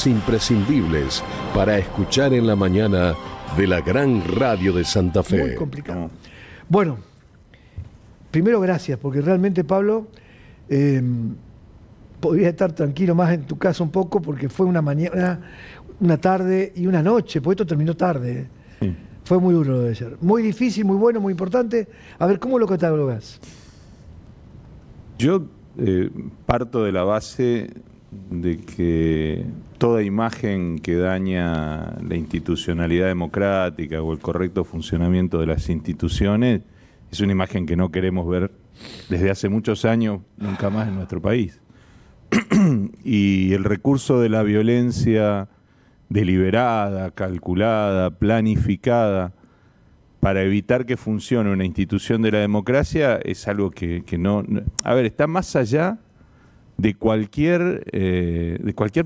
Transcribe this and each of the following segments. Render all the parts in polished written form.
voces imprescindibles para escuchar en la mañana de la gran radio de Santa Fe. Muy complicado. Bueno, primero gracias, porque realmente, Pablo, podría estar tranquilo más en tu casa un poco, porque fue una mañana, una tarde y una noche, porque esto terminó tarde. Sí. Fue muy duro lo de ayer. Muy difícil, muy bueno, muy importante. A ver, ¿cómo lo catalogas? Yo parto de la base de que toda imagen que daña la institucionalidad democrática o el correcto funcionamiento de las instituciones es una imagen que no queremos ver desde hace muchos años, nunca más en nuestro país. Y el recurso de la violencia deliberada, calculada, planificada, para evitar que funcione una institución de la democracia es algo que no... A ver, está más allá de cualquier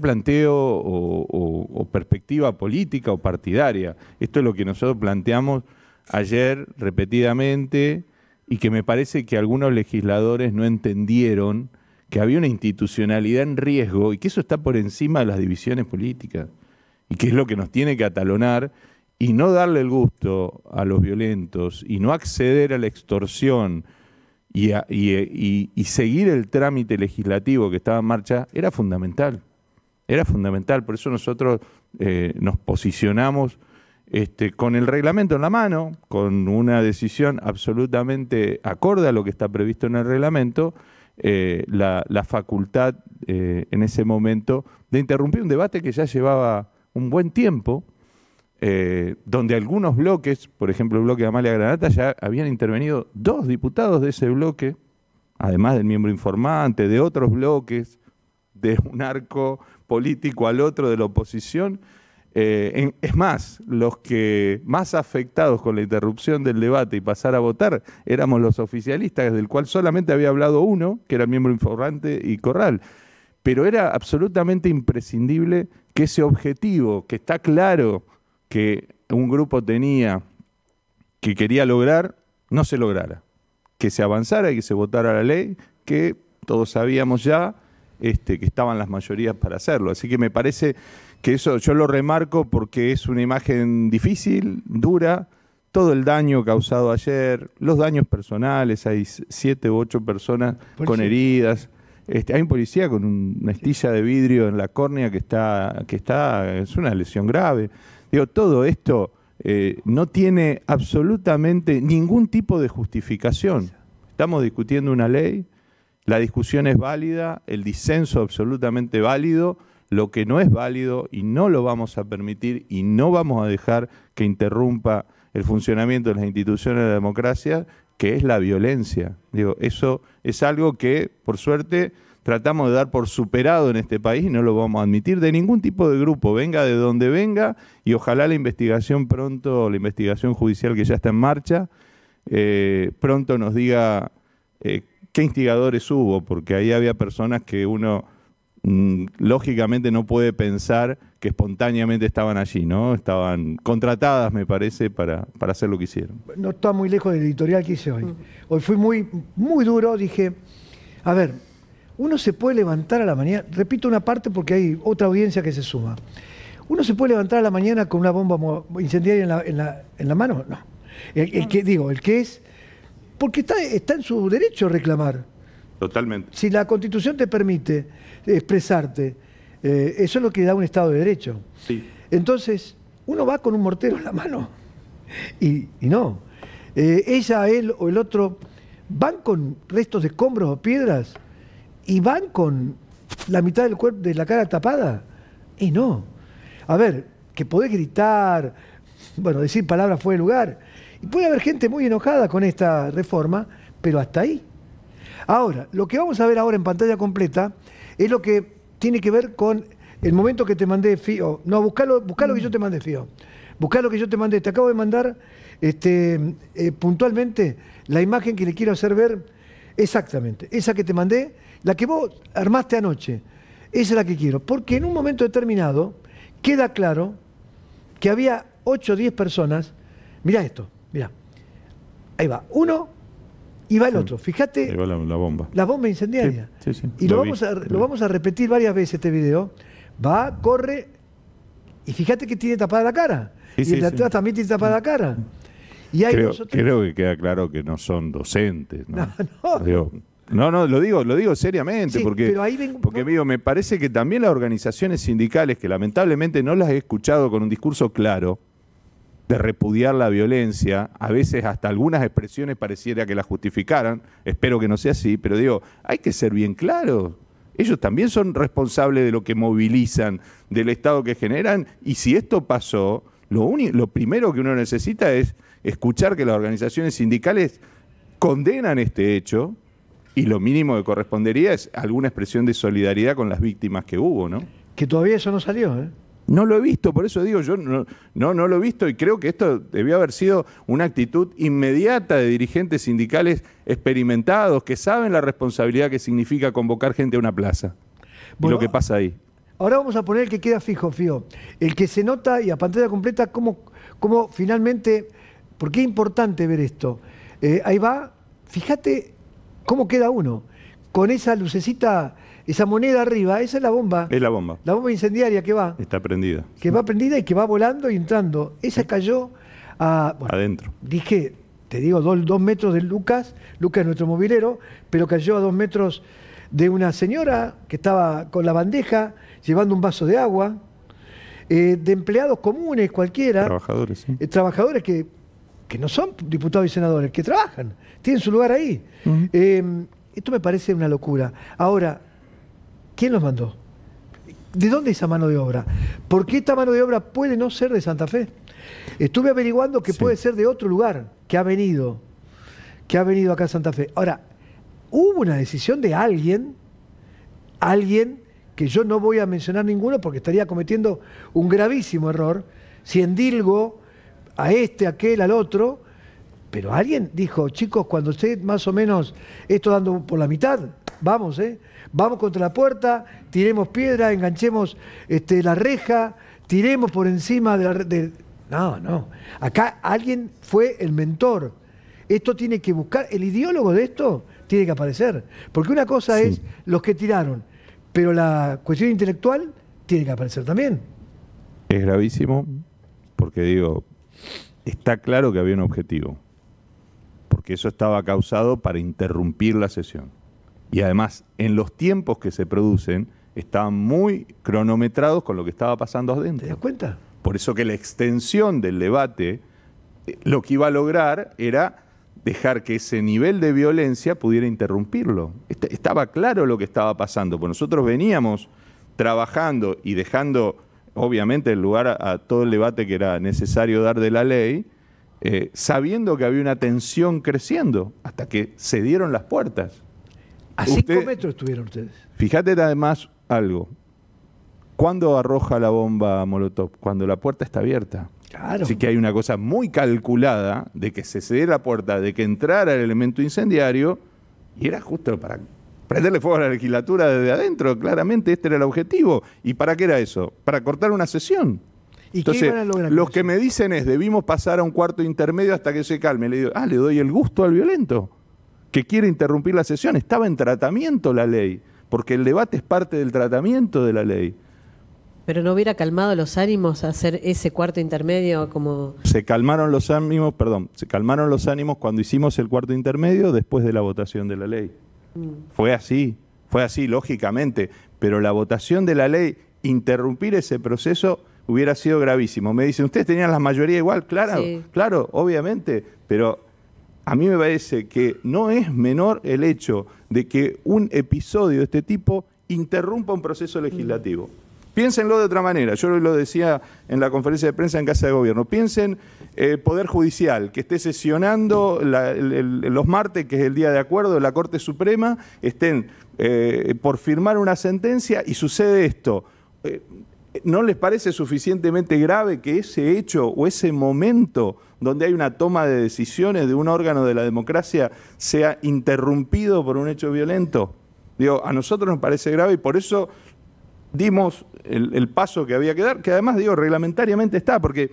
planteo o perspectiva política o partidaria. Esto es lo que nosotros planteamos ayer repetidamente y que me parece que algunos legisladores no entendieron que había una institucionalidad en riesgo y que eso está por encima de las divisiones políticas y que es lo que nos tiene que atalonar y no darle el gusto a los violentos y no acceder a la extorsión y seguir el trámite legislativo que estaba en marcha era fundamental. Era fundamental, por eso nosotros nos posicionamos con el reglamento en la mano, con una decisión absolutamente acorde a lo que está previsto en el reglamento, la facultad en ese momento de interrumpir un debate que ya llevaba un buen tiempo, donde algunos bloques, por ejemplo el bloque de Amalia Granata, ya habían intervenido 2 diputados de ese bloque, además del miembro informante, de otros bloques, de un arco político al otro de la oposición. Es más, los que más afectados con la interrupción del debate y pasar a votar éramos los oficialistas, del cual solamente había hablado uno, que era el miembro informante y Corral. Pero era absolutamente imprescindible que ese objetivo, que está claro que un grupo tenía, que quería lograr, no se lograra. Que se avanzara y que se votara la ley, que todos sabíamos ya que estaban las mayorías para hacerlo. Así que me parece que eso yo lo remarco porque es una imagen difícil, dura, todo el daño causado ayer, los daños personales, hay 7 u 8 personas con heridas. Hay un policía con una estilla de vidrio en la córnea que es una lesión grave. Digo, todo esto no tiene absolutamente ningún tipo de justificación. Estamos discutiendo una ley, la discusión es válida, el disenso absolutamente válido, lo que no es válido y no lo vamos a permitir y no vamos a dejar que interrumpa el funcionamiento de las instituciones de la democracia, que es la violencia. Digo, eso es algo que, por suerte, tratamos de dar por superado en este país y no lo vamos a admitir de ningún tipo de grupo, venga de donde venga, y ojalá la investigación pronto, la investigación judicial que ya está en marcha, pronto nos diga qué instigadores hubo, porque ahí había personas que uno lógicamente no puede pensar que espontáneamente estaban allí, ¿no? Estaban contratadas, me parece, para hacer lo que hicieron. No está muy lejos del editorial que hice hoy. Hoy fui muy duro, dije, a ver, uno se puede levantar a la mañana, repito una parte porque hay otra audiencia que se suma, uno se puede levantar a la mañana con una bomba incendiaria en la mano, no. El que es, porque está en su derecho a reclamar. Totalmente. Si la Constitución te permite expresarte, eso es lo que da un Estado de Derecho. Sí. Entonces, uno va con un mortero en la mano y no. Ella, él o el otro van con restos de escombros o piedras y van con la mitad del cuerpo, de la cara tapada. Y no. A ver, que podés gritar, bueno, decir palabras fuera de lugar. Y puede haber gente muy enojada con esta reforma, pero hasta ahí. Ahora, lo que vamos a ver ahora en pantalla completa es lo que tiene que ver con el momento que te mandé, Fío. No, buscá lo que yo te mandé, Fío. Buscá lo que yo te mandé. Te acabo de mandar puntualmente la imagen que le quiero hacer ver exactamente. Esa que te mandé, la que vos armaste anoche. Esa es la que quiero. Porque en un momento determinado queda claro que había 8 o 10 personas. Mirá esto, mirá. Ahí va. Uno y va el otro. Fíjate. Ahí va la bomba. La bomba incendiaria. Sí. Y lo vamos a repetir varias veces este video. Va, corre, y fíjate que tiene tapada la cara. Sí, y sí, el de atrás también tiene tapada la cara. Y hay creo que queda claro que no son docentes, ¿no? No. Digo, no, lo digo seriamente, Sí, porque, pero ahí digo, me parece que también las organizaciones sindicales, que lamentablemente no las he escuchado con un discurso claro de repudiar la violencia, a veces hasta algunas expresiones pareciera que la justificaran, espero que no sea así, pero digo, hay que ser bien claros. Ellos también son responsables de lo que movilizan, del estado que generan, y si esto pasó, lo primero que uno necesita es escuchar que las organizaciones sindicales condenan este hecho, y lo mínimo que correspondería es alguna expresión de solidaridad con las víctimas que hubo, ¿no? Que todavía eso no salió, ¿eh? No lo he visto, por eso digo, yo no lo he visto, y creo que esto debió haber sido una actitud inmediata de dirigentes sindicales experimentados que saben la responsabilidad que significa convocar gente a una plaza. Bueno, y lo que pasa ahí. Ahora vamos a poner el que queda fijo, Fío. El que se nota y a pantalla completa cómo finalmente, porque es importante ver esto. Ahí va, fíjate cómo queda uno, con esa lucecita, esa moneda arriba, esa es la bomba. Es la bomba. La bomba incendiaria que va. Está prendida. Que va prendida y que va volando y entrando. Esa cayó adentro. Dije, te digo, 2 metros de Lucas es nuestro movilero, pero cayó a 2 metros de una señora que estaba con la bandeja llevando un vaso de agua, de empleados comunes cualquiera. Trabajadores, sí. Trabajadores que no son diputados y senadores, que trabajan, tienen su lugar ahí. Esto me parece una locura. Ahora, ¿quién los mandó? ¿De dónde esa mano de obra? ¿Por qué esta mano de obra puede no ser de Santa Fe? Estuve averiguando que puede ser de otro lugar, que ha venido acá a Santa Fe. Ahora, hubo una decisión de alguien que yo no voy a mencionar ninguno porque estaría cometiendo un gravísimo error, si endilgo a aquel, al otro, pero alguien dijo, chicos, cuando esté más o menos esto dando por la mitad, vamos, vamos contra la puerta, tiremos piedra, enganchemos la reja, tiremos por encima de la... No. Acá alguien fue el mentor. Esto tiene que buscar, el ideólogo de esto tiene que aparecer. Porque una cosa es los que tiraron, pero la cuestión intelectual tiene que aparecer también. Es gravísimo, porque digo, está claro que había un objetivo. Porque eso estaba causado para interrumpir la sesión. Y además, en los tiempos que se producen, estaban muy cronometrados con lo que estaba pasando adentro. ¿Te das cuenta? Por eso que la extensión del debate, lo que iba a lograr era dejar que ese nivel de violencia pudiera interrumpirlo. Estaba claro lo que estaba pasando, porque nosotros veníamos trabajando y dejando, obviamente, el lugar a todo el debate que era necesario dar de la ley, sabiendo que había una tensión creciendo, hasta que se dieron las puertas. A 5 metros estuvieron ustedes. Fíjate además algo. ¿Cuándo arroja la bomba Molotov? Cuando la puerta está abierta. Claro. Así que hay una cosa muy calculada de que se cediera la puerta, de que entrara el elemento incendiario, y era justo para prenderle fuego a la legislatura desde adentro. Claramente este era el objetivo. ¿Y para qué era eso? Para cortar una sesión. ¿Y entonces, qué iban a lograr? Los que me dicen es, debimos pasar a un cuarto intermedio hasta que se calme. Le digo, le doy el gusto al violento, que quiere interrumpir la sesión. Estaba en tratamiento la ley, porque el debate es parte del tratamiento de la ley. ¿Pero no hubiera calmado los ánimos hacer ese cuarto intermedio como...? Se calmaron los ánimos cuando hicimos el cuarto intermedio después de la votación de la ley. Fue así, lógicamente. Pero la votación de la ley, interrumpir ese proceso, hubiera sido gravísimo. Me dicen, ¿ustedes tenían la mayoría igual? Claro, sí. Claro, obviamente, pero a mí me parece que no es menor el hecho de que un episodio de este tipo interrumpa un proceso legislativo. Piénsenlo de otra manera. Yo lo decía en la conferencia de prensa en Casa de Gobierno. Piensen Poder Judicial, que esté sesionando los martes, que es el día de acuerdo de la Corte Suprema, estén por firmar una sentencia y sucede esto. ¿No les parece suficientemente grave que ese hecho o ese momento donde hay una toma de decisiones de un órgano de la democracia sea interrumpido por un hecho violento? Digo, a nosotros nos parece grave y por eso dimos el paso que había que dar, que además, digo, reglamentariamente está, porque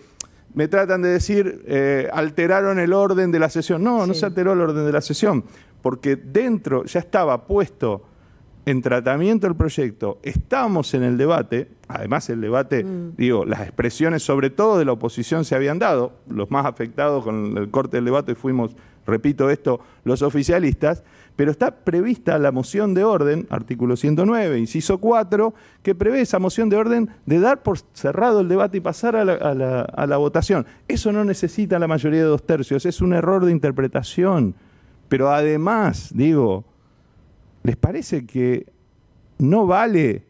me tratan de decir, alteraron el orden de la sesión. No, no se alteró el orden de la sesión, porque dentro ya estaba puesto en tratamiento del proyecto, estábamos en el debate, además el debate, digo, las expresiones sobre todo de la oposición se habían dado, los más afectados con el corte del debate fuimos, repito esto, los oficialistas, pero está prevista la moción de orden, artículo 109, inciso 4, que prevé esa moción de orden de dar por cerrado el debate y pasar a la votación. Eso no necesita la mayoría de 2/3, es un error de interpretación. Pero además, digo, ¿les parece que no vale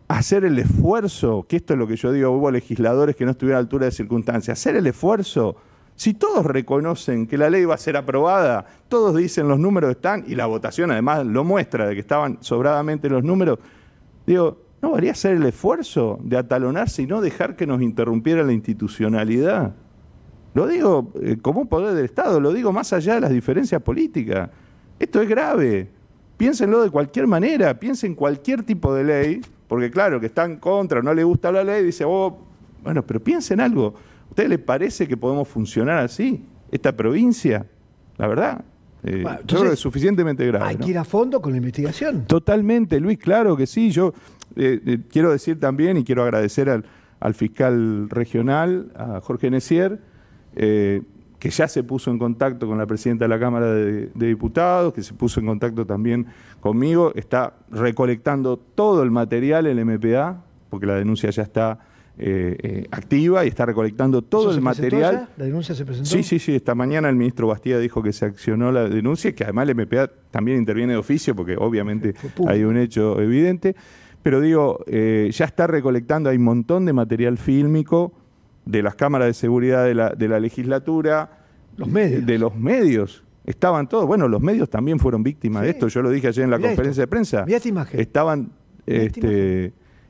hacer el esfuerzo? Que esto es lo que yo digo, hubo legisladores que no estuvieron a la altura de circunstancias. Hacer el esfuerzo. Si todos reconocen que la ley va a ser aprobada, todos dicen los números están, y la votación además lo muestra de que estaban sobradamente los números, digo, ¿no valía hacer el esfuerzo de atalonarse y no dejar que nos interrumpiera la institucionalidad? Lo digo como un poder del Estado, lo digo más allá de las diferencias políticas. Esto es grave. Piénsenlo de cualquier manera, piensen cualquier tipo de ley, porque claro, que está en contra, no le gusta la ley, dice, bueno, pero piensen algo. ¿A ustedes les parece que podemos funcionar así? ¿Esta provincia? La verdad, bueno, yo creo que es suficientemente grave. Hay que ir a fondo con la investigación. Totalmente, Luis, claro que sí. Yo quiero decir también, y quiero agradecer al fiscal regional, a Jorge Necier, que ya se puso en contacto con la presidenta de la Cámara de Diputados, que se puso en contacto también conmigo, está recolectando todo el material, el MPA, porque la denuncia ya está activa y está recolectando todo el material. ¿La denuncia se presentó? Sí. Esta mañana el ministro Bastía dijo que se accionó la denuncia, que además el MPA también interviene de oficio, porque obviamente hay un hecho evidente. Pero digo, ya está recolectando, hay un montón de material fílmico de las cámaras de seguridad de la legislatura. Los medios. De los medios. Estaban todos. Bueno, los medios también fueron víctimas de esto. Yo lo dije ayer en la conferencia de prensa. Mirá esta imagen.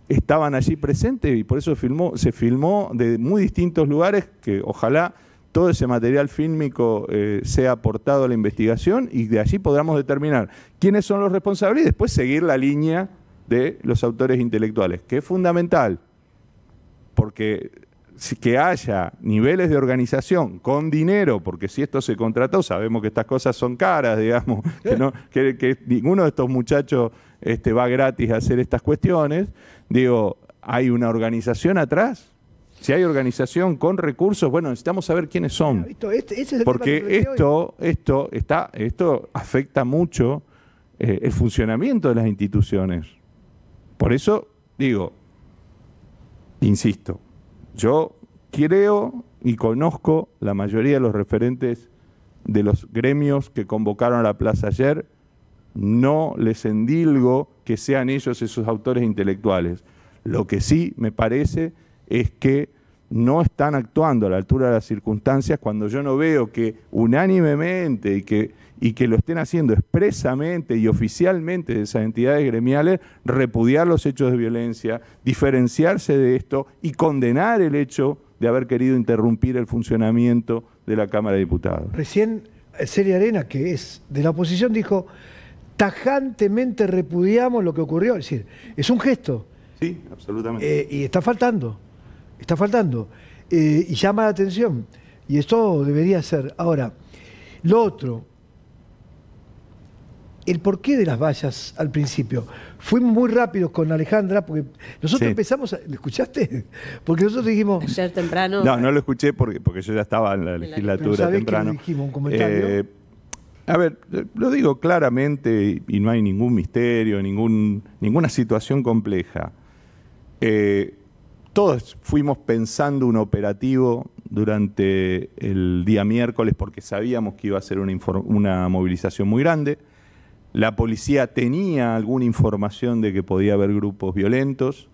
Estaban allí presentes y por eso se filmó de muy distintos lugares, que ojalá todo ese material fílmico sea aportado a la investigación y de allí podamos determinar quiénes son los responsables y después seguir la línea de los autores intelectuales, que es fundamental, porque que haya niveles de organización con dinero, porque si esto se contrató, sabemos que estas cosas son caras, digamos, que ninguno de estos muchachos va gratis a hacer estas cuestiones. Digo, hay una organización atrás. Si hay organización con recursos, bueno, necesitamos saber quiénes son. Porque esto afecta mucho el funcionamiento de las instituciones. Por eso, digo, insisto, yo creo y conozco la mayoría de los referentes de los gremios que convocaron a la plaza ayer. No les endilgo que sean ellos esos autores intelectuales. Lo que sí me parece es que no están actuando a la altura de las circunstancias cuando yo no veo que unánimemente y que lo estén haciendo expresamente y oficialmente de esas entidades gremiales, repudiar los hechos de violencia, diferenciarse de esto y condenar el hecho de haber querido interrumpir el funcionamiento de la Cámara de Diputados. Recién Celia Arena, que es de la oposición, dijo, tajantemente repudiamos lo que ocurrió. Es decir, es un gesto. Sí, absolutamente. Y está faltando. Y llama la atención. Y esto debería ser. Ahora, lo otro, el porqué de las vallas al principio. Fuimos muy rápidos con Alejandra, porque nosotros empezamos a... ¿Lo escuchaste? Porque nosotros dijimos... Ayer temprano... No lo escuché porque yo ya estaba en la legislatura temprano. Que dijimos un comentario. A ver, lo digo claramente y no hay ningún misterio, ninguna situación compleja. Todos fuimos pensando un operativo durante el día miércoles porque sabíamos que iba a ser una movilización muy grande. La policía tenía alguna información de que podía haber grupos violentos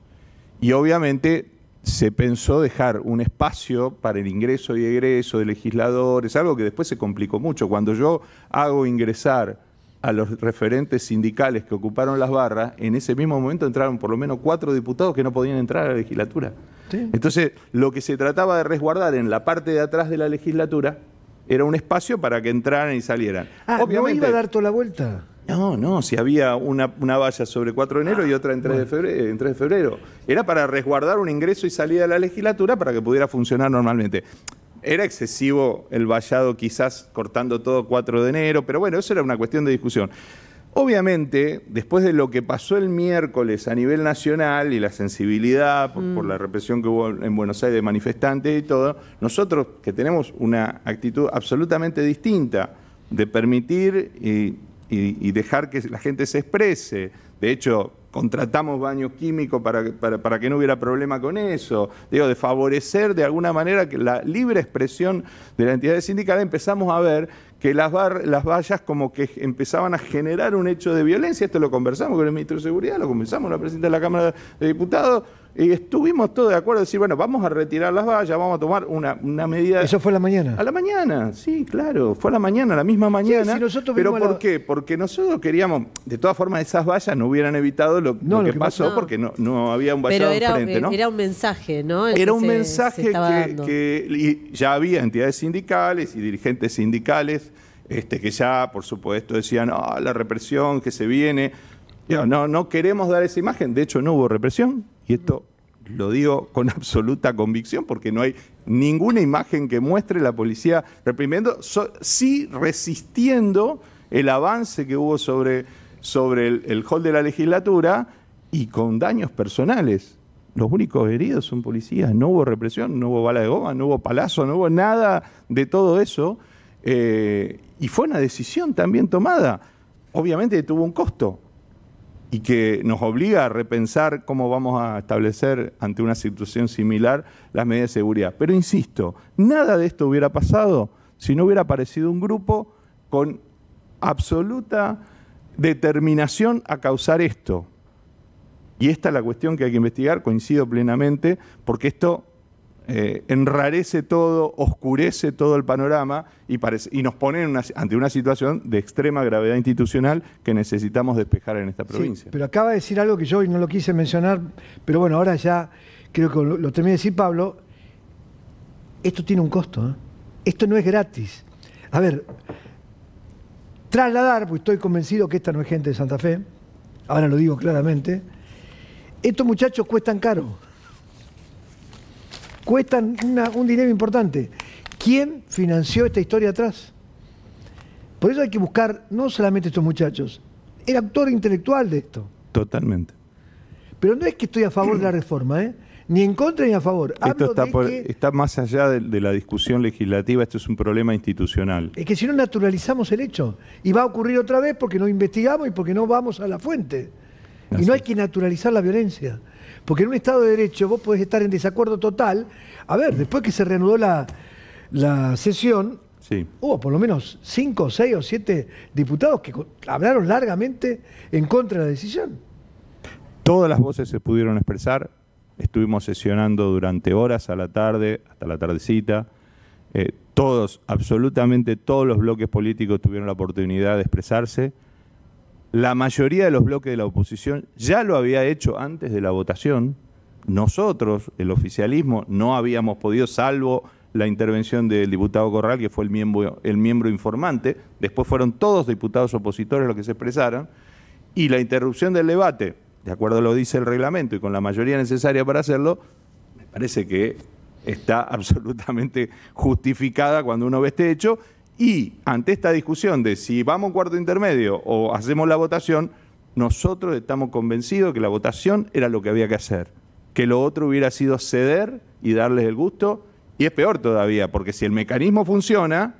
y obviamente se pensó dejar un espacio para el ingreso y egreso de legisladores, algo que después se complicó mucho. Cuando yo hago ingresar a los referentes sindicales que ocuparon las barras, en ese mismo momento entraron por lo menos 4 diputados que no podían entrar a la legislatura. Sí. Entonces, lo que se trataba de resguardar en la parte de atrás de la legislatura era un espacio para que entraran y salieran. Obviamente, ¿no iba a dar toda la vuelta? No, si había una valla sobre 4 de enero y otra en 3 de febrero. Era para resguardar un ingreso y salida de la legislatura para que pudiera funcionar normalmente. Era excesivo el vallado quizás cortando todo 4 de enero, pero bueno, eso era una cuestión de discusión. Obviamente, después de lo que pasó el miércoles a nivel nacional y la sensibilidad por la represión que hubo en Buenos Aires de manifestantes y todo, nosotros que tenemos una actitud absolutamente distinta de permitir y dejar que la gente se exprese, de hecho contratamos baños químicos para que no hubiera problema con eso, digo, de favorecer de alguna manera que la libre expresión de la entidad sindical, empezamos a ver que las vallas como que empezaban a generar un hecho de violencia. Esto lo conversamos con el ministro de Seguridad, lo conversamos con la presidenta de la Cámara de Diputados, y estuvimos todos de acuerdo en decir, bueno, vamos a retirar las vallas, vamos a tomar una medida... ¿Eso fue a la mañana? A la mañana, sí, claro, fue a la mañana, la misma mañana. Sí, nosotros ¿Pero por qué? Porque nosotros queríamos, de todas formas, esas vallas no hubieran evitado lo que pasó, porque no había un vallado enfrente, ¿no? Era un mensaje, ¿no? Era un mensaje que ya había entidades sindicales y dirigentes sindicales que ya, por supuesto, decían, la represión que se viene. No queremos dar esa imagen. De hecho, no hubo represión, y esto lo digo con absoluta convicción, porque no hay ninguna imagen que muestre la policía reprimiendo, sí resistiendo el avance que hubo sobre el hall de la legislatura y con daños personales. Los únicos heridos son policías, no hubo represión, no hubo bala de goma, no hubo palazo, no hubo nada de todo eso. Y fue una decisión también tomada. Obviamente tuvo un costo y que nos obliga a repensar cómo vamos a establecer ante una situación similar las medidas de seguridad. Pero insisto, nada de esto hubiera pasado si no hubiera aparecido un grupo con absoluta determinación a causar esto. Y esta es la cuestión que hay que investigar, coincido plenamente, porque esto enrarece todo, oscurece todo el panorama y nos pone ante una situación de extrema gravedad institucional que necesitamos despejar en esta provincia. Sí, pero acaba de decir algo que yo hoy no lo quise mencionar, pero bueno, ahora ya creo que lo terminé de decir, Pablo. Esto tiene un costo, ¿eh? Esto no es gratis. A ver, trasladar, porque estoy convencido que esta no es gente de Santa Fe, ahora lo digo claramente, estos muchachos cuestan caro. Cuestan un dinero importante. ¿Quién financió esta historia atrás? Por eso hay que buscar no solamente estos muchachos, el autor intelectual de esto. Totalmente. Pero no es que estoy a favor de la reforma, ni en contra ni a favor. Esto está más allá de la discusión legislativa, esto es un problema institucional. Es que si no naturalizamos el hecho, y va a ocurrir otra vez porque no investigamos y porque no vamos a la fuente. Y no hay que naturalizar la violencia. Porque en un Estado de Derecho vos podés estar en desacuerdo total. A ver, después que se reanudó la sesión, sí, hubo por lo menos 5, 6 o 7 diputados que hablaron largamente en contra de la decisión. Todas las voces se pudieron expresar. Estuvimos sesionando durante horas a la tarde, hasta la tardecita. Absolutamente todos los bloques políticos tuvieron la oportunidad de expresarse. La mayoría de los bloques de la oposición ya lo había hecho antes de la votación. Nosotros, el oficialismo, no habíamos podido, salvo la intervención del diputado Corral, que fue el miembro informante. Después fueron todos diputados opositores los que se expresaron. Y la interrupción del debate, de acuerdo a lo que dice el reglamento y con la mayoría necesaria para hacerlo, me parece que está absolutamente justificada cuando uno ve este hecho. Y ante esta discusión de si vamos a un cuarto intermedio o hacemos la votación, nosotros estamos convencidos que la votación era lo que había que hacer. Que lo otro hubiera sido ceder y darles el gusto. Y es peor todavía, porque si el mecanismo funciona,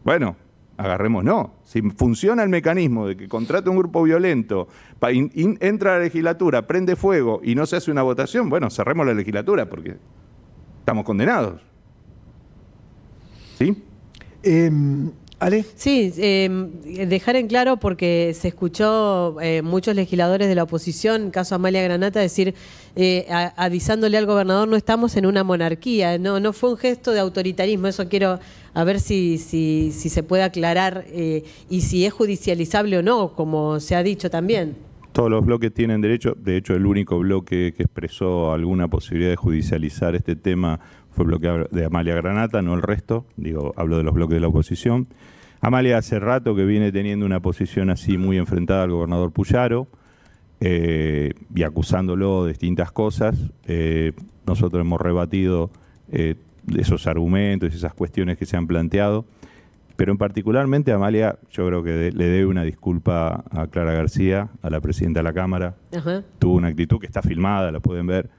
bueno, agarrémonos. Si funciona el mecanismo de que contrata un grupo violento, entra a la legislatura, prende fuego y no se hace una votación, bueno, cerremos la legislatura porque estamos condenados. ¿Sí? ¿Ale? Sí, dejar en claro, porque se escuchó muchos legisladores de la oposición, caso Amalia Granata, decir, avisándole al gobernador, no estamos en una monarquía, no fue un gesto de autoritarismo, eso quiero a ver si se puede aclarar y si es judicializable o no, como se ha dicho también. Todos los bloques tienen derecho, de hecho el único bloque que expresó alguna posibilidad de judicializar este tema fue el bloque de Amalia Granata, no el resto, hablo de los bloques de la oposición. Amalia hace rato que viene teniendo una posición así muy enfrentada al gobernador Puyaro y acusándolo de distintas cosas. Nosotros hemos rebatido esos argumentos y esas cuestiones que se han planteado, pero en particularmente Amalia, yo creo que le debe una disculpa a Clara García, a la presidenta de la Cámara. Ajá. Tuvo una actitud que está filmada, la pueden ver,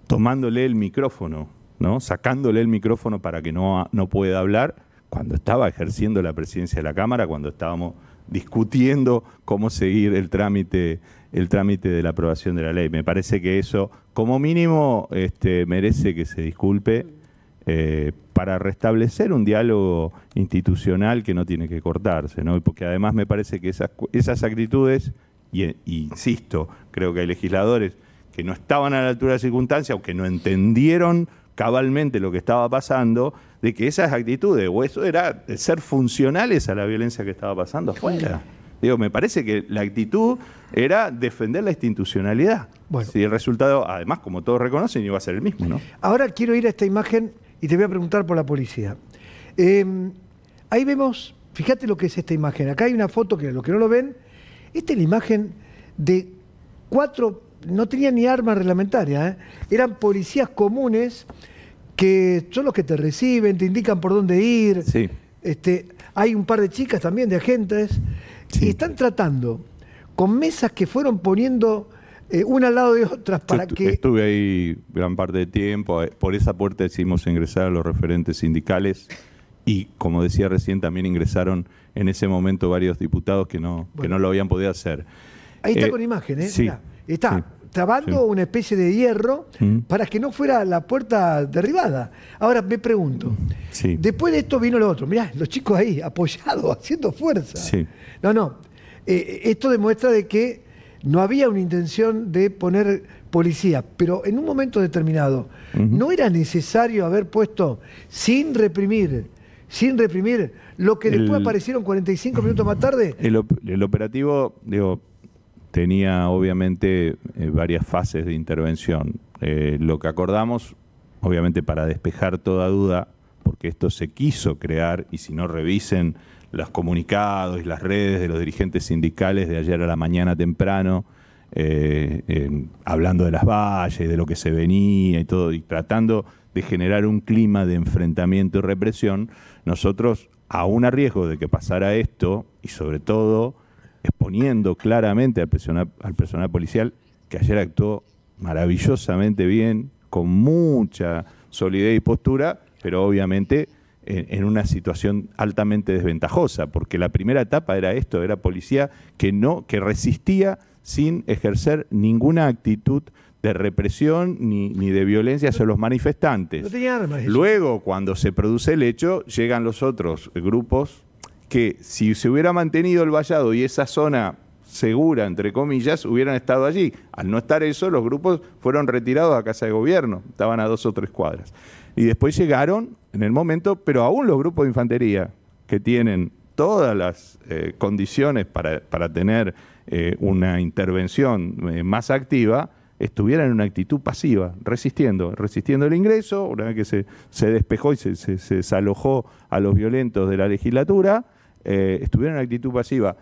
tomándole el micrófono, ¿no? Sacándole el micrófono para que no pueda hablar cuando estaba ejerciendo la presidencia de la Cámara, cuando estábamos discutiendo cómo seguir el trámite de la aprobación de la ley. Me parece que eso, como mínimo, merece que se disculpe para restablecer un diálogo institucional que no tiene que cortarse, ¿no? Porque además me parece que esas actitudes, y insisto, creo que hay legisladores que no estaban a la altura de las circunstancias o que no entendieron cabalmente lo que estaba pasando, de que esas actitudes o eso era de ser funcionales a la violencia que estaba pasando afuera. Digo, me parece que la actitud era defender la institucionalidad. Bueno. Si el resultado, además, como todos reconocen, iba a ser el mismo, ¿no? Ahora quiero ir a esta imagen y te voy a preguntar por la policía. Ahí vemos, fíjate lo que es esta imagen. Acá hay una foto que los que no lo ven, esta es la imagen de 4, no tenían ni armas reglamentarias, eran policías comunes que son los que te reciben, te indican por dónde ir. Sí. Hay un par de chicas también, de agentes, Sí. y están tratando con mesas que fueron poniendo una al lado de otras para que... Estuve ahí gran parte del tiempo. Por esa puerta decidimos ingresar a los referentes sindicales y, como decía recién, también ingresaron en ese momento varios diputados que no lo habían podido hacer. Ahí está con imagen, ¿eh? Sí, Mirá, está sí, trabando sí. una especie de hierro para que no fuera la puerta derribada. Ahora me pregunto, Sí. después de esto vino lo otro. Mirá, los chicos ahí, apoyados, haciendo fuerza. Sí. No. Esto demuestra de que no había una intención de poner policía, pero en un momento determinado, ¿no era necesario haber puesto sin reprimir lo que después aparecieron 45 minutos más tarde? El operativo, digo, tenía obviamente varias fases de intervención. Lo que acordamos, obviamente para despejar toda duda, porque esto se quiso crear, y si no revisen los comunicados y las redes de los dirigentes sindicales de ayer a la mañana temprano, hablando de las valles, de lo que se venía y todo, y tratando de generar un clima de enfrentamiento y represión, nosotros, aún a riesgo de que pasara esto, y sobre todo exponiendo claramente al personal policial, que ayer actuó maravillosamente bien, con mucha solidez y postura, pero obviamente en una situación altamente desventajosa, porque la primera etapa era esto, era policía que resistía sin ejercer ninguna actitud de represión ni de violencia hacia los manifestantes. No tenía armas. Luego, cuando se produce el hecho, llegan los otros grupos que, si se hubiera mantenido el vallado y esa zona segura, entre comillas, hubieran estado allí. Al no estar eso, los grupos fueron retirados a Casa de Gobierno, estaban a 2 o 3 cuadras. Y después llegaron en el momento, pero aún los grupos de infantería, que tienen todas las condiciones para tener una intervención más activa, estuvieran en una actitud pasiva, resistiendo el ingreso. Una vez que se despejó y se desalojó a los violentos de la legislatura, estuvieron en una actitud pasiva,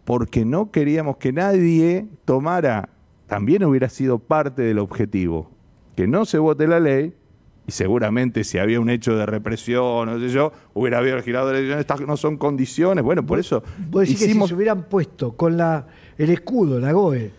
porque no queríamos que nadie tomara, también hubiera sido parte del objetivo, que no se vote la ley, y seguramente si había un hecho de represión, no sé yo, hubiera habido legisladores, estas no son condiciones. Bueno, por eso Vos decís que si se hubieran puesto con el escudo, la GOE,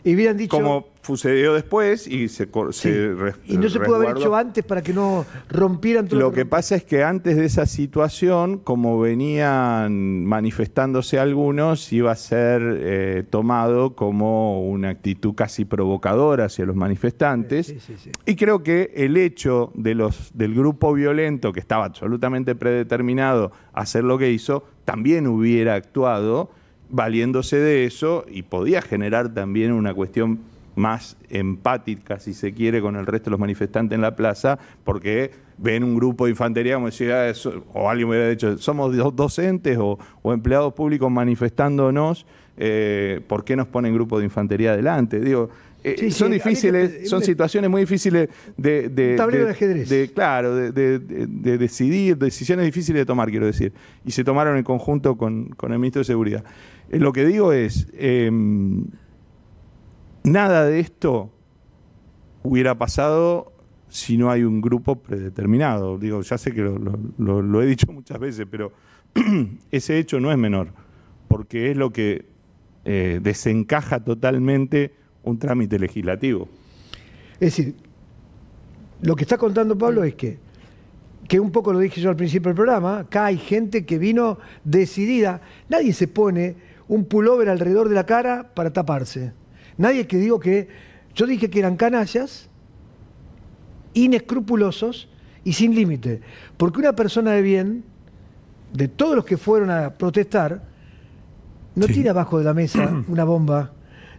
y hubieran dicho... Como sucedió después y y no se pudo haber resguardó. hecho antes para que no rompieran todo Lo que pasa es que antes de esa situación, como venían manifestándose algunos, iba a ser tomado como una actitud casi provocadora hacia los manifestantes. Sí. Y creo que el hecho del grupo violento, que estaba absolutamente predeterminado a hacer lo que hizo, también hubiera actuado valiéndose de eso, y podía generar también una cuestión más empática, si se quiere, con el resto de los manifestantes en la plaza, porque ven un grupo de infantería, como decía, o alguien hubiera dicho, somos docentes o empleados públicos manifestándonos, ¿por qué nos ponen grupo de infantería adelante? Digo, son difíciles, son situaciones muy difíciles un tablero de ajedrez. Claro, de decidir, decisiones difíciles de tomar, quiero decir. Y se tomaron en conjunto con el ministro de Seguridad. Lo que digo es, nada de esto hubiera pasado si no hay un grupo predeterminado. Digo, ya sé que lo he dicho muchas veces, pero ese hecho no es menor, porque es lo que desencaja totalmente un trámite legislativo. Es decir, lo que está contando Pablo es que un poco lo dije yo al principio del programa, acá hay gente que vino decidida, nadie se pone un pullover alrededor de la cara para taparse. Nadie que digo que, yo dije que eran canallas, inescrupulosos y sin límite. Porque una persona de bien, de todos los que fueron a protestar, no tira abajo de la mesa una bomba,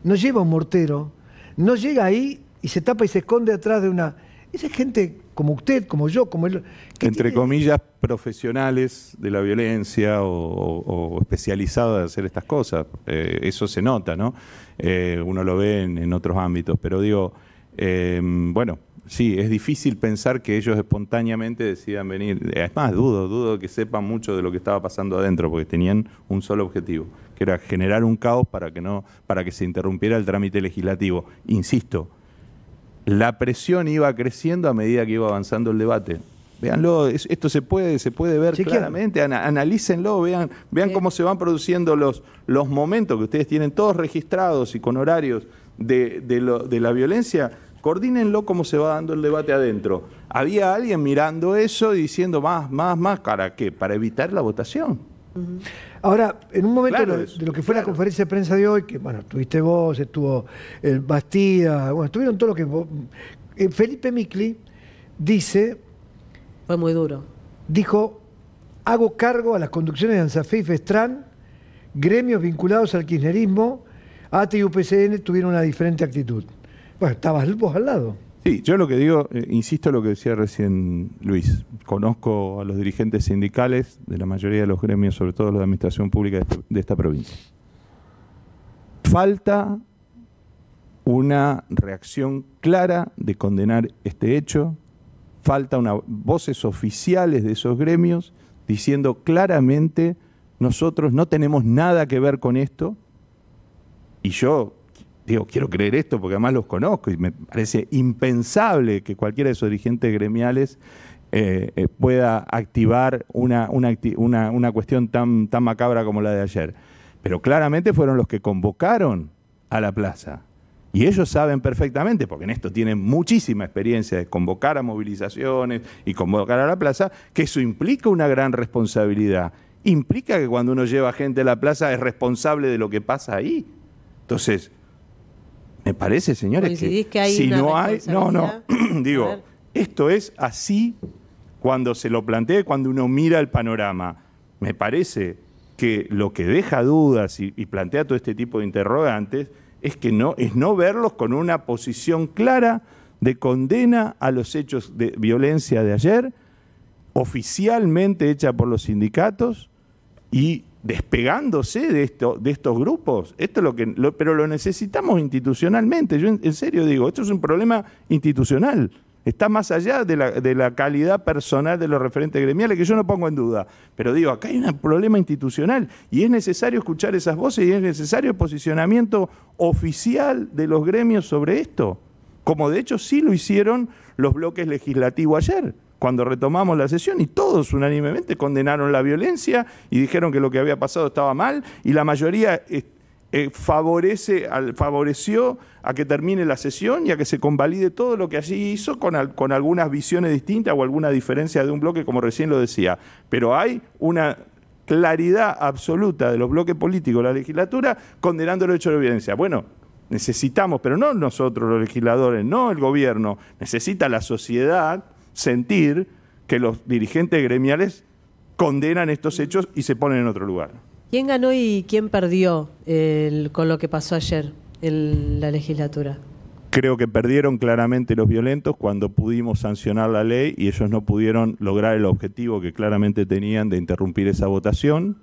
no lleva un mortero, no llega ahí y se tapa y se esconde atrás de una... Esa es gente como usted, como yo, como él... Entre comillas, profesionales de la violencia o especializados de hacer estas cosas. Eso se nota, ¿no? Uno lo ve en otros ámbitos, pero digo, bueno, sí, es difícil pensar que ellos espontáneamente decidan venir. Es más, dudo que sepan mucho de lo que estaba pasando adentro, porque tenían un solo objetivo, que era generar un caos para que se interrumpiera el trámite legislativo. Insisto, la presión iba creciendo a medida que iba avanzando el debate. Véanlo, esto se puede ver claramente, analícenlo, vean cómo se van produciendo los momentos que ustedes tienen todos registrados y con horarios de la violencia. Coordínenlo cómo se va dando el debate adentro. Había alguien mirando eso y diciendo más, ¿para qué? Para evitar la votación. Ahora, en un momento de lo que fue la conferencia de prensa de hoy, que bueno, estuviste vos, estuvo el Bastida, bueno, estuvieron todos los que... Felipe Micli dice... Fue muy duro. Dijo, hago cargo a las conducciones de ANSAFE y FESTRAN, gremios vinculados al kirchnerismo, ATE y UPCN tuvieron una diferente actitud. Bueno, estabas vos al lado. Sí, yo lo que digo, insisto en lo que decía recién Luis, conozco a los dirigentes sindicales de la mayoría de los gremios, sobre todo los de administración pública de esta provincia. Falta una reacción clara de condenar este hecho, falta voces oficiales de esos gremios diciendo claramente, nosotros no tenemos nada que ver con esto, y yo... Digo, quiero creer esto porque además los conozco y me parece impensable que cualquiera de esos dirigentes gremiales pueda activar una cuestión tan macabra como la de ayer. Pero claramente fueron los que convocaron a la plaza. Y ellos saben perfectamente, porque en esto tienen muchísima experiencia de convocar a movilizaciones y convocar a la plaza, que eso implica una gran responsabilidad. Implica que cuando uno lleva gente a la plaza es responsable de lo que pasa ahí. Entonces... Me parece, señores, que hay si una no hay... No, digo, esto es así cuando se lo plantea, cuando uno mira el panorama. Me parece que lo que deja dudas y plantea todo este tipo de interrogantes es no verlos con una posición clara de condena a los hechos de violencia de ayer, oficialmente hecha por los sindicatos y despegándose de estos grupos. Esto es pero lo necesitamos institucionalmente. Yo en serio digo, esto es un problema institucional. Está más allá de la calidad personal de los referentes gremiales, que yo no pongo en duda. Pero digo, acá hay un problema institucional y es necesario escuchar esas voces y es necesario el posicionamiento oficial de los gremios sobre esto. Como de hecho sí lo hicieron los bloques legislativos ayer, cuando retomamos la sesión, y todos unánimemente condenaron la violencia y dijeron que lo que había pasado estaba mal, y la mayoría favoreció a que termine la sesión y a que se convalide todo lo que allí hizo con algunas visiones distintas o alguna diferencia de un bloque, como recién lo decía. Pero hay una claridad absoluta de los bloques políticos de la legislatura condenando el hecho de violencia. Bueno, necesitamos, pero no nosotros los legisladores, no el gobierno, necesita la sociedad sentir que los dirigentes gremiales condenan estos hechos y se ponen en otro lugar. ¿Quién ganó y quién perdió con lo que pasó ayer en la legislatura? Creo que perdieron claramente los violentos cuando pudimos sancionar la ley y ellos no pudieron lograr el objetivo que claramente tenían de interrumpir esa votación.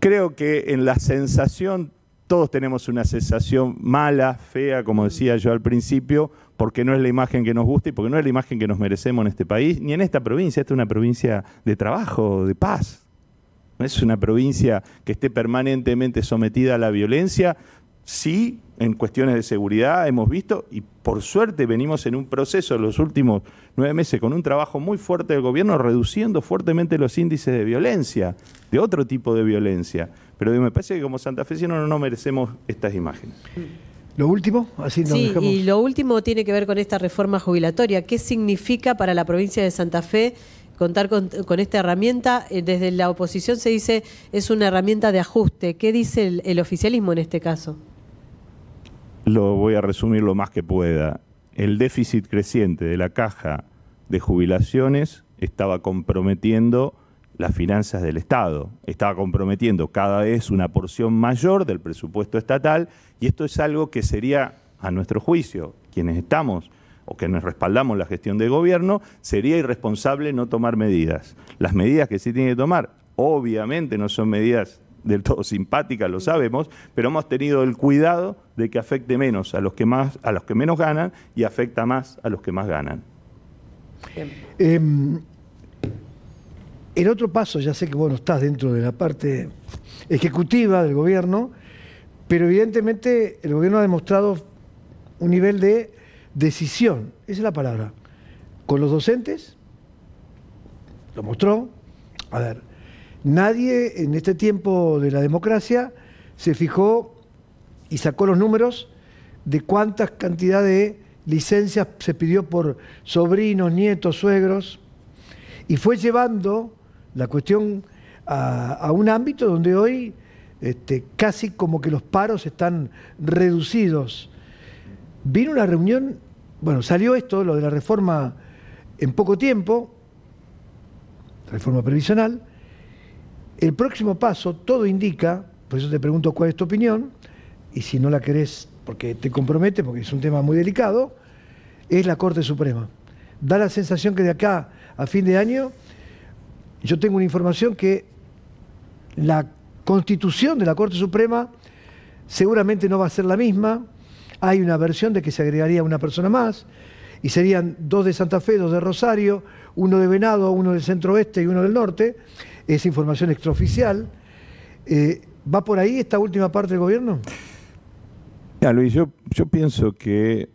Creo que en la sensación, todos tenemos una sensación mala, fea, como decía yo al principio, porque no es la imagen que nos gusta y porque no es la imagen que nos merecemos en este país, ni en esta provincia. Esta es una provincia de trabajo, de paz. No es una provincia que esté permanentemente sometida a la violencia Sí, en cuestiones de seguridad hemos visto, y por suerte venimos en un proceso en los últimos 9 meses con un trabajo muy fuerte del gobierno reduciendo fuertemente los índices de violencia, de otro tipo de violencia. Pero me parece que como santafesinos no merecemos estas imágenes. Lo último, así nos dejamos. Y lo último tiene que ver con esta reforma jubilatoria. ¿Qué significa para la provincia de Santa Fe contar con esta herramienta? Desde la oposición se dice es una herramienta de ajuste. ¿Qué dice el oficialismo en este caso? Lo voy a resumir lo más que pueda. El déficit creciente de la caja de jubilaciones estaba comprometiendo las finanzas del Estado, estaba comprometiendo cada vez una porción mayor del presupuesto estatal, y esto es algo que sería, a nuestro juicio, quienes estamos o que nos respaldamos la gestión de gobierno, sería irresponsable no tomar medidas. Las medidas que sí tiene que tomar, obviamente no son medidas del todo simpáticas, lo sabemos, pero hemos tenido el cuidado de que afecte menos a los que menos ganan y afecta más a los que más ganan. El otro paso, ya sé que vos no estás dentro de la parte ejecutiva del gobierno, pero evidentemente el gobierno ha demostrado un nivel de decisión, esa es la palabra, con los docentes, lo mostró. A ver, nadie en este tiempo de la democracia se fijó y sacó los números de cuántas cantidad de licencias se pidió por sobrinos, nietos, suegros, y fue llevando la cuestión a un ámbito donde hoy casi como que los paros están reducidos. Vino una reunión, bueno, salió esto, lo de la reforma en poco tiempo, reforma previsional. El próximo paso, todo indica, por eso te pregunto cuál es tu opinión, y si no la querés porque te compromete, porque es un tema muy delicado, es la Corte Suprema. Da la sensación que de acá a fin de año, yo tengo una información que la constitución de la Corte Suprema seguramente no va a ser la misma. Hay una versión de que se agregaría una persona más, y serían 2 de Santa Fe, 2 de Rosario, 1 de Venado, 1 del centro oeste y 1 del norte. Es información extraoficial. ¿Va por ahí esta última parte del gobierno? Mira, Luis, yo pienso que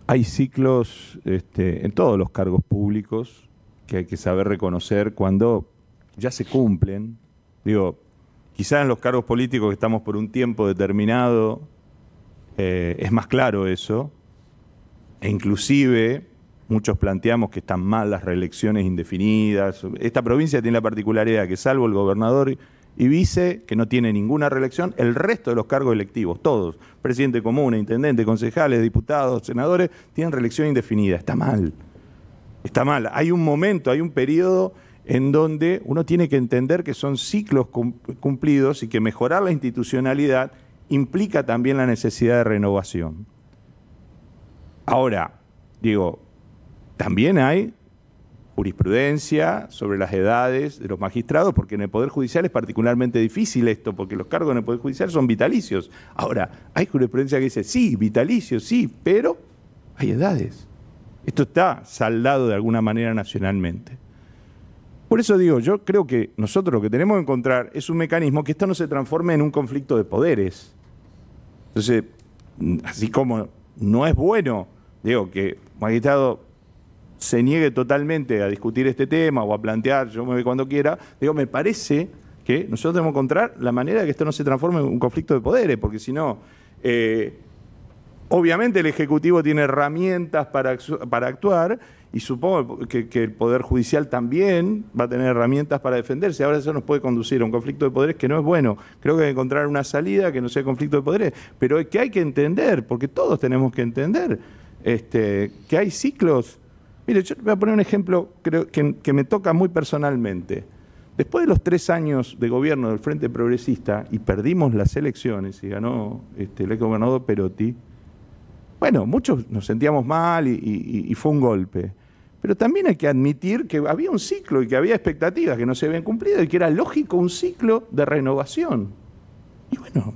hay ciclos en todos los cargos públicos que hay que saber reconocer cuando ya se cumplen. Digo, quizás en los cargos políticos que estamos por un tiempo determinado es más claro eso, e inclusive muchos planteamos que están mal las reelecciones indefinidas. Esta provincia tiene la particularidad que, salvo el gobernador y vice, que no tiene ninguna reelección, el resto de los cargos electivos, todos, presidente de comuna, intendente, concejales, diputados, senadores, tienen reelección indefinida. Está mal. Está mal. Hay un momento, hay un periodo en donde uno tiene que entender que son ciclos cumplidos y que mejorar la institucionalidad implica también la necesidad de renovación. Ahora, digo, también hay jurisprudencia sobre las edades de los magistrados, porque en el Poder Judicial es particularmente difícil esto, porque los cargos en el Poder Judicial son vitalicios. Ahora, hay jurisprudencia que dice, sí, vitalicios, sí, pero hay edades. Esto está saldado de alguna manera nacionalmente. Por eso digo, yo creo que nosotros lo que tenemos que encontrar es un mecanismo que esto no se transforme en un conflicto de poderes. Entonces, así como no es bueno, digo, que un magistrado se niegue totalmente a discutir este tema o a plantear, yo me voy cuando quiera, digo, me parece que nosotros tenemos que encontrar la manera de que esto no se transforme en un conflicto de poderes, porque si no, obviamente el Ejecutivo tiene herramientas para actuar, y supongo que el Poder Judicial también va a tener herramientas para defenderse. Ahora eso nos puede conducir a un conflicto de poderes que no es bueno. Creo que hay que encontrar una salida que no sea conflicto de poderes, pero que hay que entender, porque todos tenemos que entender que hay ciclos. Mire, yo voy a poner un ejemplo creo que me toca muy personalmente. Después de los 3 años de gobierno del Frente Progresista y perdimos las elecciones y ganó el exgobernador Perotti, bueno, muchos nos sentíamos mal y fue un golpe. Pero también hay que admitir que había un ciclo y que había expectativas que no se habían cumplido y que era lógico un ciclo de renovación. Y bueno,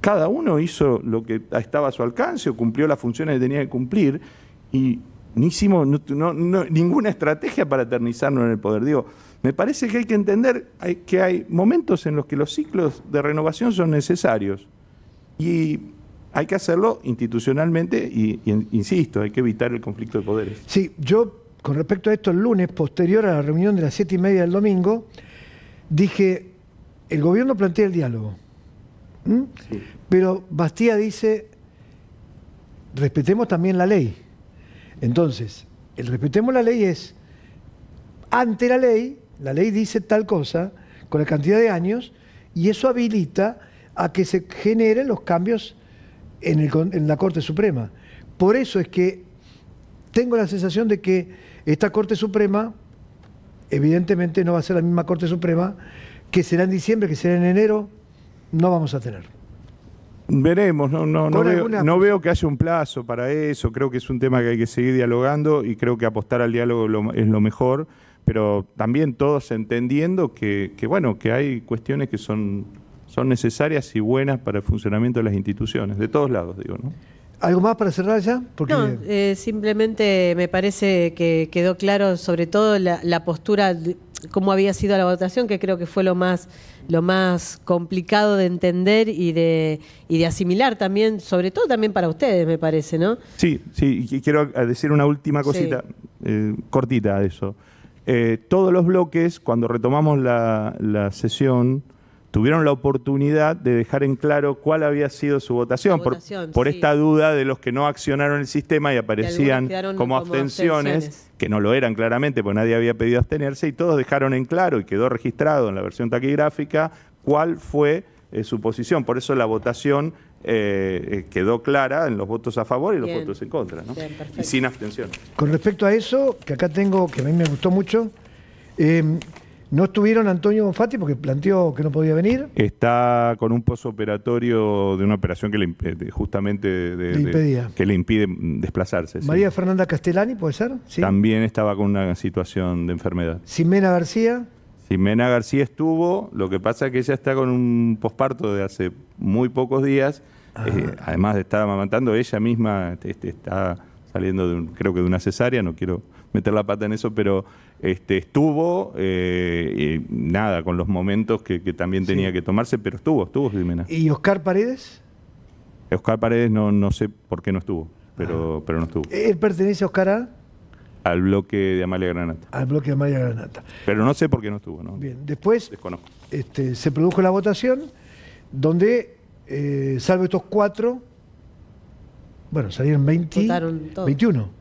cada uno hizo lo que estaba a su alcance o cumplió las funciones que tenía que cumplir, y no hicimos ninguna estrategia para eternizarnos en el poder. Digo, me parece que hay que entender que hay momentos en los que los ciclos de renovación son necesarios y hay que hacerlo institucionalmente y insisto, hay que evitar el conflicto de poderes. Sí, yo con respecto a esto, el lunes, posterior a la reunión de las 7:30 del domingo, dije, el gobierno plantea el diálogo, sí, pero Bastía dice, respetemos también la ley. Entonces, el respetemos la ley es, ante la ley dice tal cosa, con la cantidad de años, y eso habilita a que se generen los cambios en la Corte Suprema. Por eso es que tengo la sensación de que esta Corte Suprema, evidentemente no va a ser la misma Corte Suprema, que será en diciembre, que será en enero, no vamos a tener. Veremos, no veo que haya un plazo para eso, creo que es un tema que hay que seguir dialogando y creo que apostar al diálogo es lo mejor, pero también todos entendiendo que hay cuestiones que son necesarias y buenas para el funcionamiento de las instituciones, de todos lados, digo, ¿no? ¿Algo más para cerrar ya? Porque... No, simplemente me parece que quedó claro sobre todo la postura, cómo había sido la votación, que creo que fue lo más complicado de entender y de asimilar también, sobre todo también para ustedes, me parece, ¿no? Sí, y quiero decir una última cosita, cortita a eso. Todos los bloques, cuando retomamos la sesión, tuvieron la oportunidad de dejar en claro cuál había sido su votación, por esta duda de los que no accionaron el sistema y aparecían como abstenciones, que no lo eran claramente, porque nadie había pedido abstenerse, y todos dejaron en claro, y quedó registrado en la versión taquigráfica, cuál fue su posición. Por eso la votación quedó clara en los votos a favor y los votos en contra, ¿no? Y sin abstención. Con respecto a eso, que acá tengo, que a mí me gustó mucho, no estuvieron Antonio Bonfatti porque planteó que no podía venir. Está con un posoperatorio de una operación que le impide desplazarse. María Fernanda Castellani, ¿puede ser? ¿Sí? También estaba con una situación de enfermedad. Ximena García. Ximena García estuvo, lo que pasa es que ella está con un posparto de hace muy pocos días. Además de estar amamantando, ella misma está saliendo creo que de una cesárea, no quiero meter la pata en eso, pero estuvo, con los momentos que también tenía que tomarse, pero estuvo Ximena. ¿Y Oscar Paredes? Oscar Paredes no sé por qué no estuvo, pero no estuvo. ¿Él pertenece, Oscar, al bloque de Amalia Granata? Al bloque de Amalia Granata. Pero no sé por qué no estuvo, ¿no? Bien, después desconozco. Se produjo la votación donde, salvo estos 4, salieron 21.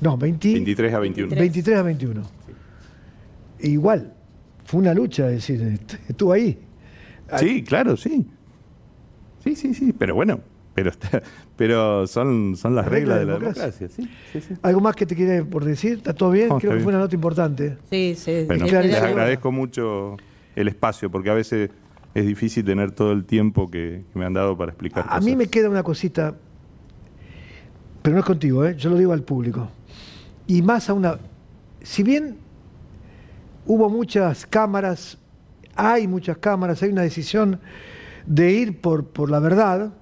No, 23 a 21. 23 a 21. Sí. Igual, fue una lucha, es decir, estuvo ahí. Sí, claro, sí. Sí, pero bueno, pero son las reglas de la democracia. Sí. ¿Algo más que te quiere por decir? ¿Está todo bien? Creo que fue una nota importante. Sí. Bueno, les agradezco mucho el espacio, porque a veces es difícil tener todo el tiempo que me han dado para explicar cosas. A mí me queda una cosita, pero no es contigo, yo lo digo al público. Y más si bien hubo muchas cámaras, hay una decisión de ir por la verdad,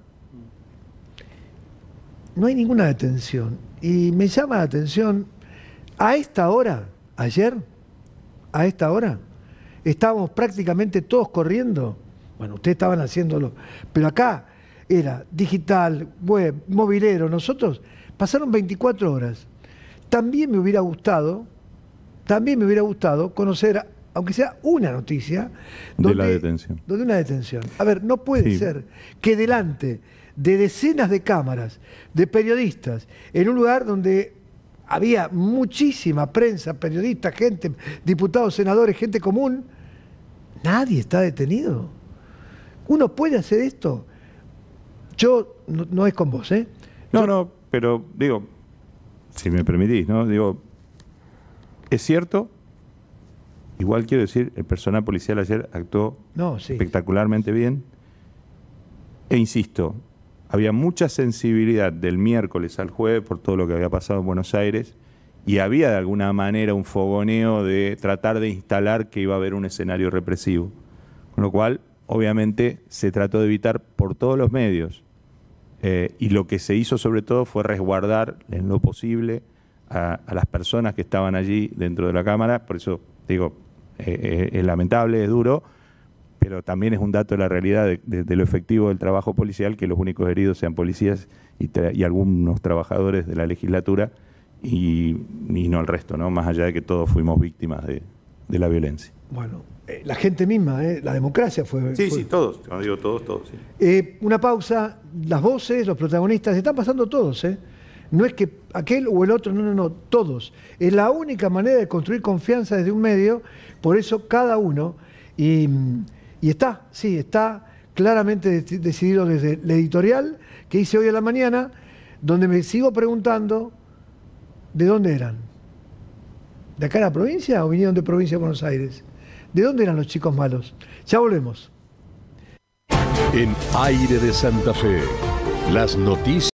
no hay ninguna detención. Y me llama la atención, a esta hora, ayer, a esta hora, estábamos prácticamente todos corriendo. Bueno, ustedes estaban haciéndolo, pero acá era digital, web, movilero, nosotros pasaron 24 horas. También me hubiera gustado conocer, aunque sea una noticia, de la detención. De una detención. A ver, no puede ser que delante de decenas de cámaras, de periodistas, en un lugar donde había muchísima prensa, periodistas, gente, diputados, senadores, gente común, nadie está detenido. ¿Uno puede hacer esto? Yo, no es con vos, No, pero digo, si me permitís, ¿no? Digo, es cierto, igual quiero decir, el personal policial ayer actuó espectacularmente bien. E insisto, había mucha sensibilidad del miércoles al jueves por todo lo que había pasado en Buenos Aires y había de alguna manera un fogoneo de tratar de instalar que iba a haber un escenario represivo. Con lo cual, obviamente, se trató de evitar por todos los medios. Y lo que se hizo sobre todo fue resguardar en lo posible a las personas que estaban allí dentro de la Cámara. Por eso digo, es lamentable, es duro, pero también es un dato de la realidad de lo efectivo del trabajo policial, que los únicos heridos sean policías y algunos trabajadores de la legislatura y no el resto, ¿no? Más allá de que todos fuimos víctimas de la violencia. Bueno, la gente misma, la democracia fue... Sí, todos, cuando digo todos, sí. Una pausa, las voces, los protagonistas, están pasando todos, ¿eh? No es que aquel o el otro, no, todos. Es la única manera de construir confianza desde un medio, por eso cada uno, y está claramente decidido desde la editorial que hice hoy a la mañana, donde me sigo preguntando de dónde eran. ¿De acá a la provincia o vinieron de provincia de Buenos Aires? ¿De dónde eran los chicos malos? Ya volvemos. En Aire de Santa Fe, las noticias.